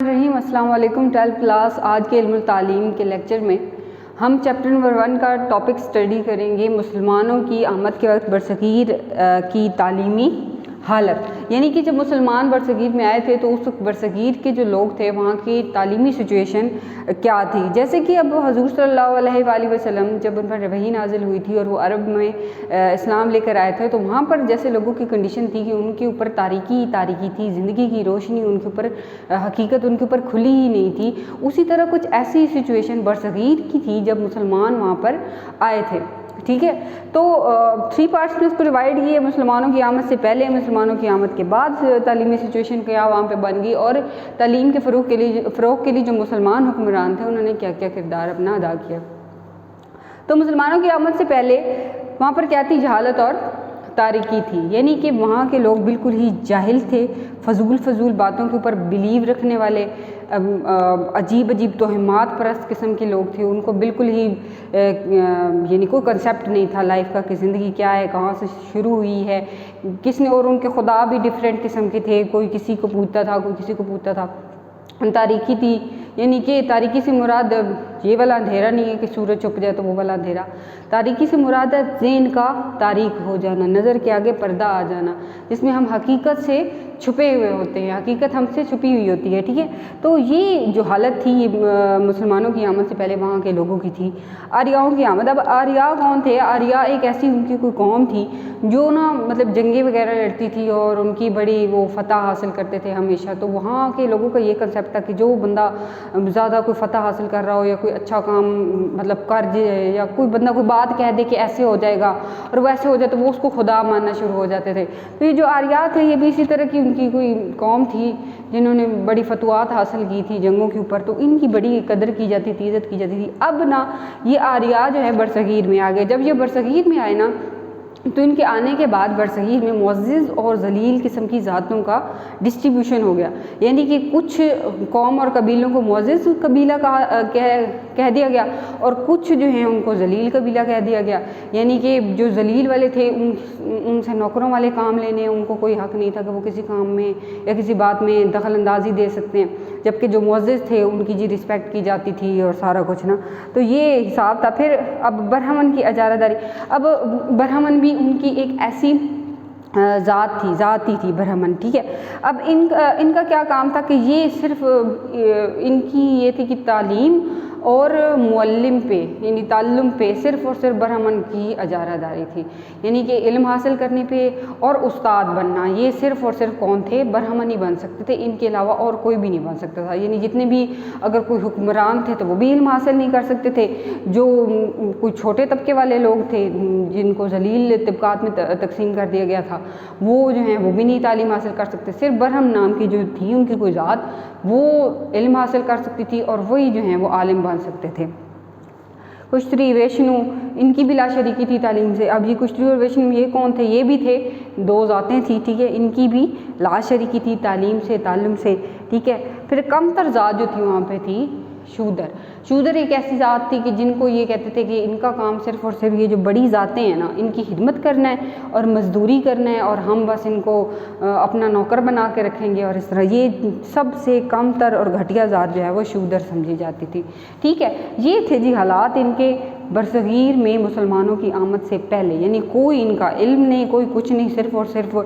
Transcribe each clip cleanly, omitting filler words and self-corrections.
रहीम अस्सलाम वालेकुम 12th class. आज के इल्म तालीम के लेक्चर में हम चैप्टर नंबर 1 का टॉपिक स्टडी करेंगे, मुसलमानों की आमद के वक्त बरसगीर की तालीमी हालत। यानी कि जब मुसलमान बरसगीर में आए थे तो उस वक्त बरसगीर के जो लोग थे वहाँ की तालीमी सिचुएशन क्या थी। जैसे कि अब हजूर सल्लल्लाहु अलैहि वसल्लम जब उन पर वही नाजिल हुई थी और वो अरब में इस्लाम लेकर आए थे तो वहाँ पर जैसे लोगों की कंडीशन थी कि उनके ऊपर तारीकी थी, ज़िंदगी की रोशनी उनके ऊपर, हकीकत उनके ऊपर खुली ही नहीं थी। उसी तरह कुछ ऐसी सिचुएशन बरसगीर की थी जब मुसलमान वहाँ पर आए थे। ठीक है, तो 3 पार्ट्स में इसको डिवाइड किए, मुसलमानों की आमद से पहले, मुसलमानों की आमद के बाद तालीमी सिचुएशन क्या वहाँ पे बन गई, और तालीम के फ़रोग़ के लिए जो मुसलमान हुक्मरान थे उन्होंने क्या क्या किरदार अपना अदा किया। तो मुसलमानों की आमद से पहले वहाँ पर क्या थी, जहालत और तारीकी थी। यानी कि वहाँ के लोग बिल्कुल ही जाहिल थे, फजूल बातों के ऊपर बिलीव रखने वाले, अजीब तोहमात परस्त किस्म के लोग थे। उनको बिल्कुल ही यानी कोई कंसेप्ट नहीं था लाइफ का कि ज़िंदगी क्या है, कहाँ से शुरू हुई है, किसने, और उनके खुदा भी डिफरेंट किस्म के थे, कोई किसी को पूछता था, कोई किसी को पूछता था। तारीकी थी, यानी कि तारीकी से मुराद ये वाला अंधेरा नहीं है कि सूरज छुप जाए तो वो वाला अंधेरा। तारीकी से मुराद है ज़हन का तारीक हो जाना, नज़र के आगे पर्दा आ जाना, जिसमें हम हकीकत से छुपे हुए होते हैं, हकीकत हमसे छुपी हुई होती है। ठीक है, तो ये जो हालत थी मुसलमानों की आमद से पहले वहाँ के लोगों की थी। आर्याओं की आमद, अब आर्या कौन थे? आर्या एक ऐसी उनकी कोई कौम थी जो ना मतलब जंगें वगैरह लड़ती थी और उनकी बड़ी वो फतह हासिल करते थे हमेशा। तो वहाँ के लोगों का ये कंसेप्ट था कि जो बंदा ज़्यादा कोई फतह हासिल कर रहा हो या कोई अच्छा काम मतलब कर जाए, या कोई बंदा कोई बात कह दे कि ऐसे हो जाएगा और वैसे हो जाए, तो वो उसको खुदा मानना शुरू हो जाते थे। तो ये जो आर्या थे ये भी इसी तरह की उनकी कोई कौम थी जिन्होंने बड़ी फतवात हासिल की थी जंगों के ऊपर, तो इनकी बड़ी कदर की जाती थी, इज़्ज़त की जाती थी। अब ना ये आर्या जो है बरसगीर में आ गए। जब ये बरसगीर में आए ना तो इनके आने के बाद बरसगीर में मुअज़्ज़िज़ और ज़लील किस्म की ज़ातों का डिस्ट्रीब्यूशन हो गया। यानी कि कुछ कौम और कबीलों को मुअज़्ज़िज़ कबीला कह दिया गया और कुछ जो हैं उनको ज़लील कबीला कह दिया गया। यानी कि जो ज़लील वाले थे उनसे नौकरों वाले काम लेने, उनको कोई हक़ नहीं था कि वो किसी काम में या किसी बात में दखल अंदाज़ी दे सकते हैं, जबकि जो मुअज़्ज़िज़ थे उनकी जी रिस्पेक्ट की जाती थी और सारा कुछ ना। तो ये हिसाब था। फिर अब बरहमन की इजारादारी, अब बरहमन भी उनकी एक ऐसी ज़ाती थी बरहमन। ठीक है, अब इनका क्या काम था कि ये सिर्फ इनकी ये थी कि तालीम और मुअल्लिम पे यानी ताल्लुम पे सिर्फ़ और सिर्फ बरहमन की इजारादारी थी। यानी कि इल्म हासिल करने पे और उस्ताद बनना, ये सिर्फ़ और सिर्फ कौन थे? बरहमन ही बन सकते थे, इनके अलावा और कोई भी नहीं बन सकता था। यानी जितने भी अगर कोई हुक्मरान थे तो वो भी इल्म हासिल नहीं कर सकते थे। जो कोई छोटे तबके वाले लोग थे जिनको ज़लील तबकात में तकसीम कर दिया गया था, वो जो हैं वो भी नहीं तालीम हासिल कर सकते। सिर्फ बरहम नाम की जो थी उनकी कोई ज़ात, वो इल्म हासिल कर सकती थी और वही जो हैं वो आलिम बन सकते थे। कुश्तरी वैष्णु, इनकी भी लाशरीकी थी तालीम से। अब ये कुश्तरी और वैष्णु ये कौन थे? ये भी थे, 2 ज़ातें थी। ठीक है, इनकी भी लाशरीकी थी तालीम से, ताल्लुम से। ठीक है, फिर कमतर ज़ात जो थी वहाँ पे थी शूदर एक ऐसी ज़ात थी कि जिनको ये कहते थे कि इनका काम सिर्फ़ और सिर्फ ये जो बड़ी ज़ातें हैं ना, इनकी खिदमत करना है और मज़दूरी करना है और हम बस इनको अपना नौकर बना के रखेंगे और इस तरह। ये सबसे कमतर और घटिया ज़ात जो है वो शूदर समझी जाती थी। ठीक है, ये थे जी हालात इनके बरसगीर में मुसलमानों की आमद से पहले। यानी कोई इनका इल्म नहीं, कोई कुछ नहीं, सिर्फ़ और सिर्फ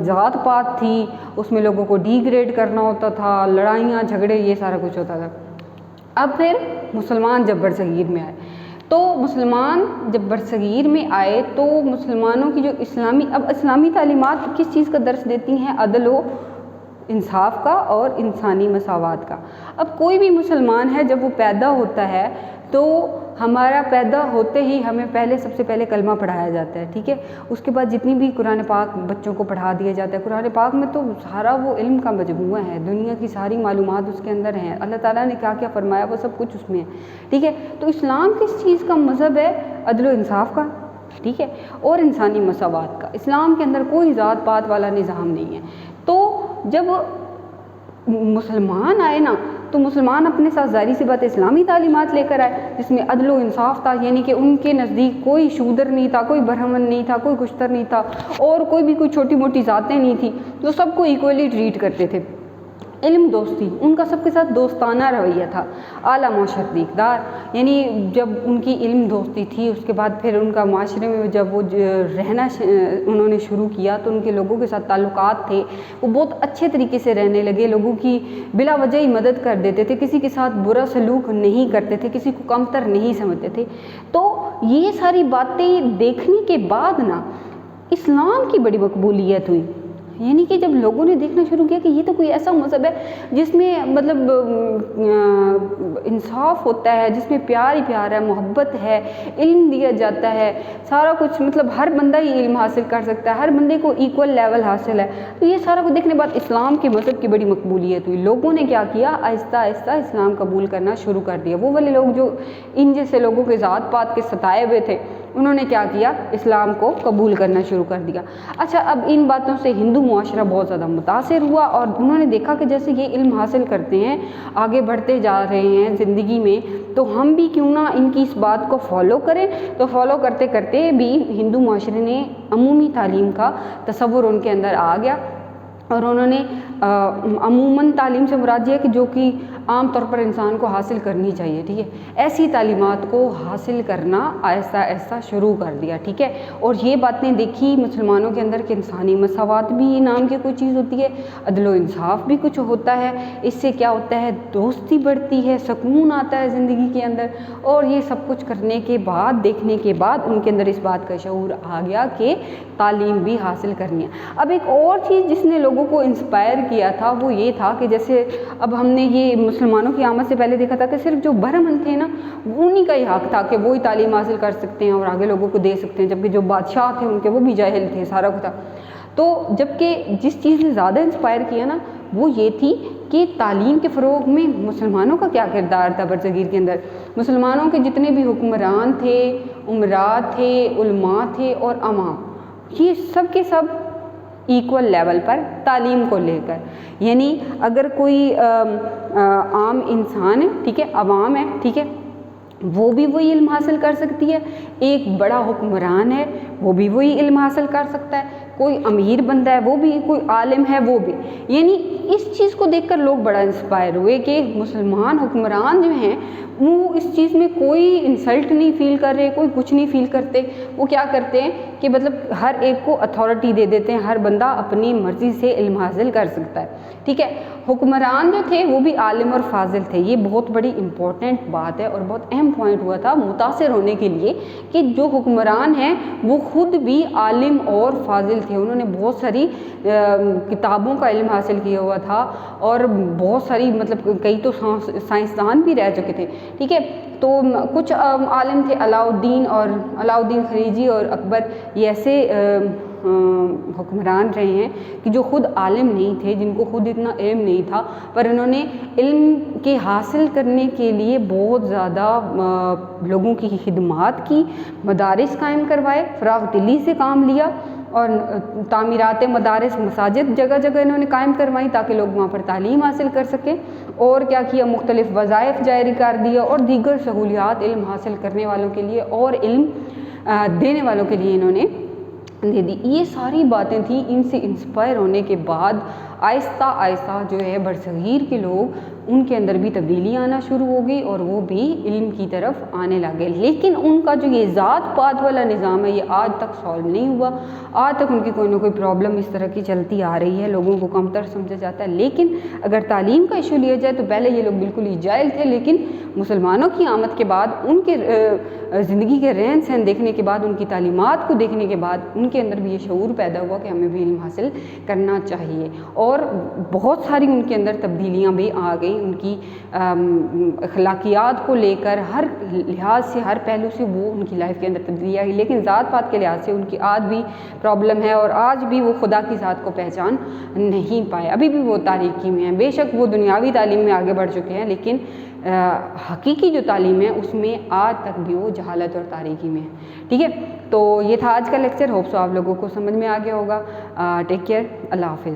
ज़ात पात थी, उसमें लोगों को डिग्रेड करना होता था, लड़ाइयाँ झगड़े ये सारा कुछ होता था। अब फिर मुसलमान जब बरसगीर में आए तो मुसलमान जब बरसगीर में आए तो मुसलमानों की जो इस्लामी तालीमात किस चीज़ का दर्स देती हैं? अदल व इंसाफ का और इंसानी मसावात का। अब कोई भी मुसलमान है जब वो पैदा होता है तो हमारा पैदा होते ही हमें सबसे पहले कलमा पढ़ाया जाता है। ठीक है, उसके बाद जितनी भी कुरान पाक बच्चों को पढ़ा दिया जाता है। कुरान पाक में तो सारा वो इल्म का मजमूआ है, दुनिया की सारी मालूमात उसके अंदर हैं, अल्लाह ताला ने क्या क्या फरमाया वो सब कुछ उसमें है। ठीक है, तो इस्लाम किस चीज़ का मज़हब है? अदल व इंसाफ का। ठीक है, और इंसानी मसावात का। इस्लाम के अंदर कोई ज़ात पात वाला निज़ाम नहीं है। तो जब मुसलमान आए ना तो मुसलमान अपने साथ ज़ाहिर सी बात इस्लामी तालीमात लेकर आए जिसमें अदल व इंसाफ था। यानी कि उनके नज़दीक कोई शूदर नहीं था, कोई बरहमन नहीं था, कोई कुश्तर नहीं था और कोई भी कोई छोटी मोटी ज़ातें नहीं थी, जो सबको इक्वली ट्रीट करते थे। علم دوستی، ان کا سب کے ساتھ دوستانہ رویہ تھا، اعلیٰ معاشرتی اقدار، یعنی جب ان کی علم دوستی تھی اس کے بعد پھر ان کا معاشرے میں جب وہ رہنا انہوں نے شروع کیا تو ان کے لوگوں کے ساتھ تعلقات تھے وہ بہت اچھے طریقے سے رہنے لگے، لوگوں کی بلا وجہ ہی مدد کر دیتے تھے، کسی کے ساتھ برا سلوک نہیں کرتے تھے، کسی کو کمتر نہیں سمجھتے تھے۔ تو یہ ساری باتیں دیکھنے کے بعد نا اسلام کی بڑی مقبولیت ہوئی، یعنی کہ جب لوگوں نے دیکھنا شروع کیا کہ یہ تو کوئی ایسا مذہب ہے جس میں مطلب انصاف ہوتا ہے، جس میں پیار ہی پیار ہے، محبت ہے، علم دیا جاتا ہے، سارا کچھ مطلب ہر بندہ ہی علم حاصل کر سکتا ہے، ہر بندے کو ایکول لیول حاصل ہے، تو یہ سارا کچھ دیکھنے بعد اسلام کے مذہب کی بڑی مقبولیت ہوئی۔ لوگوں نے کیا کیا، آہستہ آہستہ اسلام قبول کرنا شروع کر دیا۔ وہ والے لوگ جو ان جیسے لوگوں کے ذات پات کے ستائے ہوئے تھے انہوں نے کیا کیا، اسلام کو قبول کرنا شروع کر دیا۔ اچھا، اب ان باتوں سے ہندو معاشرہ بہت زیادہ متاثر ہوا اور انہوں نے دیکھا کہ جیسے یہ علم حاصل کرتے ہیں، آگے بڑھتے جا رہے ہیں زندگی میں، تو ہم بھی کیوں نہ ان کی اس بات کو فالو کریں۔ تو فالو کرتے کرتے بھی ہندو معاشرے نے عمومی تعلیم کا تصور ان کے اندر آ گیا، اور انہوں نے عموماً تعلیم سے مراد یہ ہے کہ جو کہ عام طور پر انسان کو حاصل کرنی چاہیے، ٹھیک ہے، ایسی تعلیمات کو حاصل کرنا آہستہ آہستہ شروع کر دیا، ٹھیک ہے۔ اور یہ باتیں دیکھی مسلمانوں کے اندر کہ انسانی مساوات بھی نام کی کوئی چیز ہوتی ہے، عدل و انصاف بھی کچھ ہوتا ہے، اس سے کیا ہوتا ہے، دوستی بڑھتی ہے، سکون آتا ہے زندگی کے اندر، اور یہ سب کچھ کرنے کے بعد، دیکھنے کے بعد ان کے اندر اس بات کا شعور آ گیا کہ تعلیم بھی حاصل کرنی ہے۔ اب ایک اور چیز جس نے لوگوں کو انسپائر کیا تھا وہ یہ تھا کہ جیسے اب ہم نے یہ مسلمانوں کی آمد سے پہلے دیکھا تھا کہ صرف جو برہمن تھے نا انہی کا ہی حق تھا کہ وہی تعلیم حاصل کر سکتے ہیں اور آگے لوگوں کو دے سکتے ہیں، جبکہ جو بادشاہ تھے ان کے وہ بھی جاہل تھے، سارا کچھ تھا۔ تو جبکہ جس چیز نے زیادہ انسپائر کیا نا وہ یہ تھی کہ تعلیم کے فروغ میں مسلمانوں کا کیا کردار تھا برصغیر کے اندر۔ مسلمانوں کے جتنے بھی حکمران تھے، امراء تھے، علماء تھے اور عوام، یہ سب کے سب ایکول لیول پر تعلیم کو لے کر، یعنی اگر کوئی عام انسان ہے، ٹھیک ہے، عوام ہے، ٹھیک ہے، وہ بھی وہی علم حاصل کر سکتی ہے، ایک بڑا حکمران ہے وہ بھی وہی علم حاصل کر سکتا ہے، کوئی امیر بندہ ہے وہ بھی، کوئی عالم ہے وہ بھی، یعنی اس چیز کو دیکھ کر لوگ بڑا انسپائر ہوئے کہ مسلمان حکمران جو ہیں وہ اس چیز میں کوئی انسلٹ نہیں فیل کر رہے، کوئی کچھ نہیں فیل کرتے، وہ کیا کرتے ہیں کہ مطلب ہر ایک کو اتھارٹی دے دیتے ہیں، ہر بندہ اپنی مرضی سے علم حاصل کر سکتا ہے، ٹھیک ہے۔ حکمران جو تھے وہ بھی عالم اور فاضل تھے، یہ بہت بڑی امپورٹنٹ بات ہے اور بہت اہم پوائنٹ ہوا تھا متاثر ہونے کے لیے کہ جو حکمران ہیں وہ خود بھی عالم اور فاضل تھے، انہوں نے بہت ساری کتابوں کا علم حاصل کیا ہوا تھا اور بہت ساری مطلب کئی تو سائنسدان بھی رہ چکے تھے، ٹھیک ہے۔ تو کچھ عالم تھے علاء الدین خلجی اور اکبر، یہ ایسے حکمران رہے ہیں کہ جو خود عالم نہیں تھے، جن کو خود اتنا علم نہیں تھا، پر انہوں نے علم کے حاصل کرنے کے لیے بہت زیادہ لوگوں کی خدمات کی، مدارس قائم کروائے، فراغ دلی سے کام لیا اور تعمیرات مدارس، مساجد جگہ جگہ انہوں نے قائم کروائیں تاکہ لوگ وہاں پر تعلیم حاصل کر سکیں، اور کیا کیا، مختلف وظائف جاری کر دیا اور دیگر سہولیات علم حاصل کرنے والوں کے لیے اور علم دینے والوں کے لیے انہوں نے دے دی۔ یہ ساری باتیں تھیں، ان سے انسپائر ہونے کے بعد آہستہ آہستہ جو ہے برصغیر کے لوگ ان کے اندر بھی تبدیلی آنا شروع ہو گئی اور وہ بھی علم کی طرف آنے لگے، لیکن ان کا جو یہ ذات پات والا نظام ہے یہ آج تک سالو نہیں ہوا، آج تک ان کی کوئی نہ کوئی پرابلم اس طرح کی چلتی آ رہی ہے، لوگوں کو کمتر سمجھا جاتا ہے۔ لیکن اگر تعلیم کا ایشو لیا جائے تو پہلے یہ لوگ بالکل ہی جاہل تھے، لیکن مسلمانوں کی آمد کے بعد، ان کے زندگی کے رہن سہن دیکھنے کے بعد، ان کی تعلیمات کو دیکھنے کے بعد ان کے اندر بھی یہ شعور پیدا ہوا کہ ہمیں بھی علم حاصل کرنا چاہیے، اور بہت ساری ان کے اندر تبدیلیاں بھی آ گئیں، ان کی اخلاقیات کو لے کر ہر لحاظ سے، ہر پہلو سے وہ ان کی لائف کے اندر تبدیلی آئی، لیکن ذات پات کے لحاظ سے ان کی آج بھی پرابلم ہے اور آج بھی وہ خدا کی ذات کو پہچان نہیں پائے، ابھی بھی وہ تاریکی میں ہیں۔ بے شک وہ دنیاوی تعلیم میں آگے بڑھ چکے ہیں، لیکن حقیقی جو تعلیم ہے اس میں آج تک بھی وہ جہالت اور تاریکی میں ہے، ٹھیک ہے۔ تو یہ تھا آج کا لیکچر، ہوپ سو آپ لوگوں کو سمجھ میں آ گیا ہوگا۔ ٹیک کیئر، اللہ حافظ۔